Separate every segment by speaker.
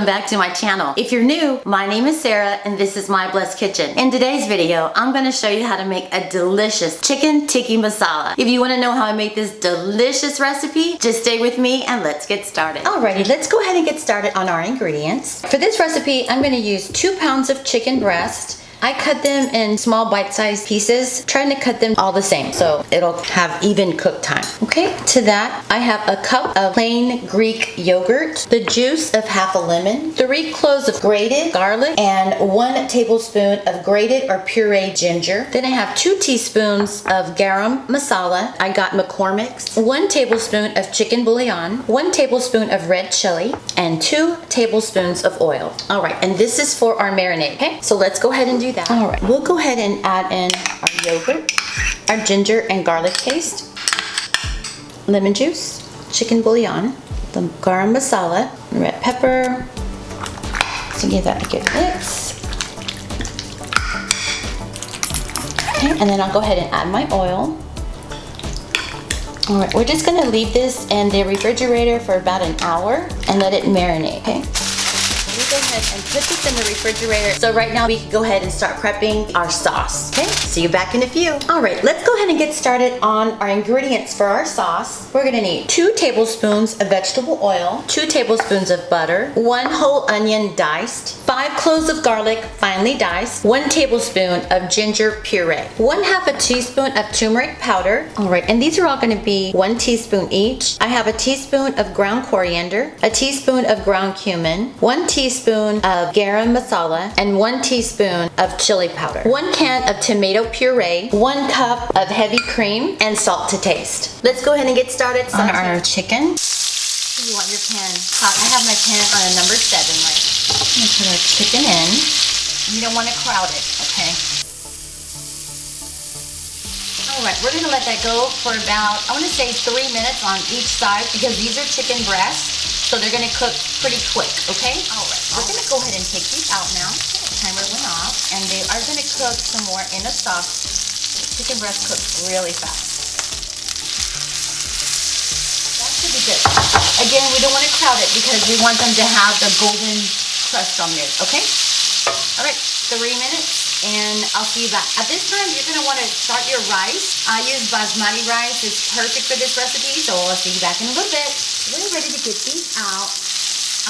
Speaker 1: back to my channel. If you're new, my name is Sarah and this is My Blessed Kitchen. In today's video, I'm gonna show you how to make a delicious chicken tikki masala. If you wanna know how I make this delicious recipe, just stay with me and let's get started. Alrighty, let's go ahead and get started on our ingredients. For this recipe, I'm gonna use 2 pounds of chicken breast. I cut them in small bite-sized pieces, trying to cut them all the same so it'll have even cook time. Okay, to that I have a cup of plain Greek yogurt, the juice of half a lemon, 3 cloves of grated garlic, and 1 tablespoon of grated or pureed ginger. Then I have 2 teaspoons of garam masala. I got McCormick's, 1 tablespoon of chicken bouillon, 1 tablespoon of red chili, and 2 tablespoons of oil. All right, and this is for our marinade. Okay, so let's go ahead and do that. All right, we'll go ahead and add in our yogurt, our ginger and garlic paste, lemon juice, chicken bouillon, the garam masala, red pepper. So give that a good mix. Okay, and then I'll go ahead and add my oil. All right, we're just gonna leave this in the refrigerator for about an hour and let it marinate, okay? We go ahead and put this in the refrigerator. So right now we can go ahead and start prepping our sauce. Okay, see you back in a few. All right, let's go ahead and get started on our ingredients for our sauce. We're gonna need 2 tablespoons of vegetable oil, 2 tablespoons of butter, 1 whole onion diced, 5 cloves of garlic finely diced, 1 tablespoon of ginger puree, 1/2 teaspoon of turmeric powder. All right, and these are all gonna be 1 teaspoon each. I have a teaspoon of ground coriander, a teaspoon of ground cumin, 1 teaspoon of garam masala, and 1 teaspoon of chili powder, 1 can of tomato puree, 1 cup of heavy cream, and salt to taste. Let's go ahead and get started on our chicken. You want your pan hot. I have my pan on a number 7 right now. I'm gonna put our chicken in. You don't want to crowd it, okay? All right, we're gonna let that go for about, I wanna say 3 minutes on each side because these are chicken breasts. So they're gonna cook pretty quick, okay? All right, we're gonna go ahead and take these out now. The timer went off, and they are gonna cook some more in a sauce. The chicken breast cooks really fast. That should be good. Again, we don't want to crowd it because we want them to have the golden crust on there, okay? All right, 3 minutes, and I'll see you back. At this time, you're gonna wanna start your rice. I use basmati rice, it's perfect for this recipe, so I'll see you back in a little bit. We're ready to get these out.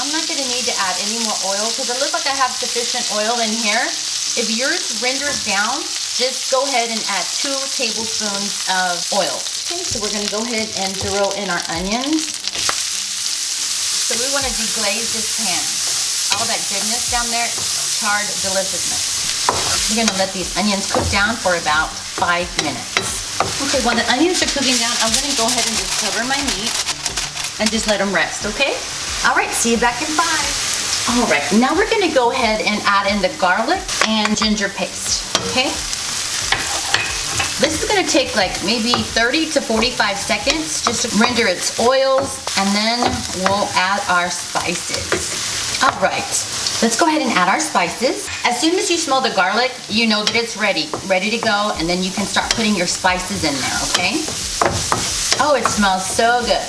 Speaker 1: I'm not gonna need to add any more oil because it looks like I have sufficient oil in here. If yours renders down, just go ahead and add 2 tablespoons of oil. Okay, so we're gonna go ahead and throw in our onions. So we wanna deglaze this pan. All that goodness down there, charred deliciousness. We're gonna let these onions cook down for about 5 minutes. Okay, while the onions are cooking down, I'm gonna go ahead and just cover my meat and just let them rest, okay? All right, see you back in 5. All right, now we're gonna go ahead and add in the garlic and ginger paste, okay? This is gonna take like maybe 30 to 45 seconds just to render its oils, and then we'll add our spices. All right, let's go ahead and add our spices. As soon as you smell the garlic, you know that it's ready to go, and then you can start putting your spices in there, okay? Oh, it smells so good.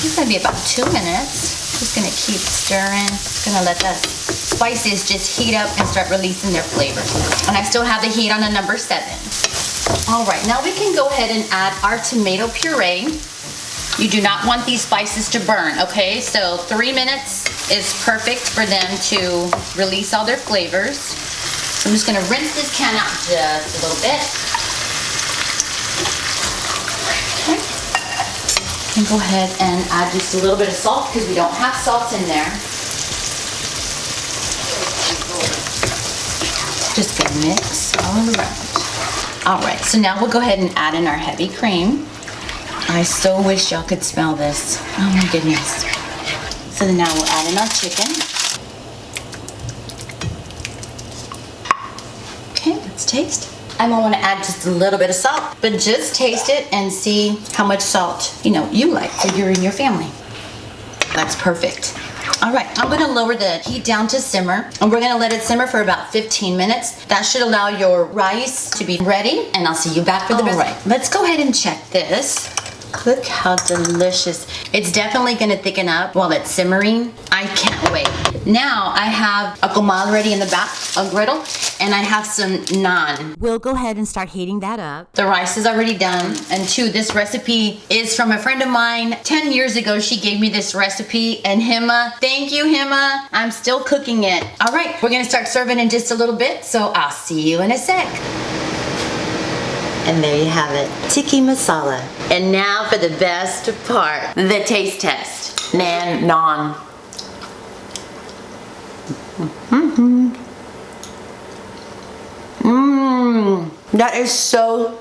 Speaker 1: It's gonna be about 2 minutes. Just gonna keep stirring. Just gonna let the spices just heat up and start releasing their flavors. And I still have the heat on a number 7. All right, now we can go ahead and add our tomato puree. You do not want these spices to burn, okay? So 3 minutes is perfect for them to release all their flavors. So I'm just gonna rinse this can out just a little bit. Okay. And go ahead and add just a little bit of salt because we don't have salt in there. Just gonna mix all around. All right, so now we'll go ahead and add in our heavy cream. I so wish y'all could smell this. Oh my goodness. So now we'll add in our chicken. Okay, let's taste. I might want to add just a little bit of salt, but just taste it and see how much salt, you like for you and your family. That's perfect. All right, I'm gonna lower the heat down to simmer, and we're gonna let it simmer for about 15 minutes. That should allow your rice to be ready, and I'll see you back for the rest. All right, let's go ahead and check this. Look how delicious. It's definitely gonna thicken up while it's simmering. I can't wait. Now I have a comal ready in the back, a griddle, and I have some naan. We'll go ahead and start heating that up. The rice is already done. And two, this recipe is from a friend of mine. 10 years ago, she gave me this recipe. And Hemma, thank you, Hemma. I'm still cooking it. All right, we're gonna start serving in just a little bit, so I'll see you in a sec. And there you have it, tikki masala. And now for the best part, the taste test. Naan. That is so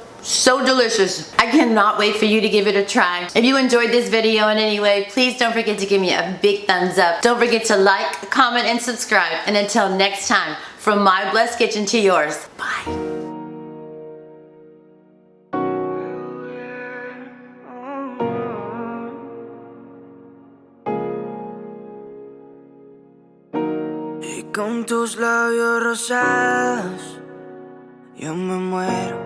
Speaker 1: delicious. I cannot wait for you to give it a try. If you enjoyed this video in any way, please don't forget to give me a big thumbs up. Don't forget to like, comment, and subscribe. And until next time, from my blessed kitchen to yours, bye.
Speaker 2: Y con tus labios rosados yo me muero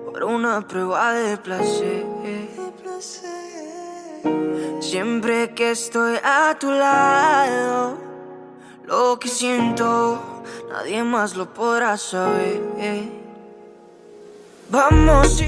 Speaker 2: por una prueba de placer. Siempre que estoy a tu lado, lo que siento nadie más lo podrá saber. Vamos.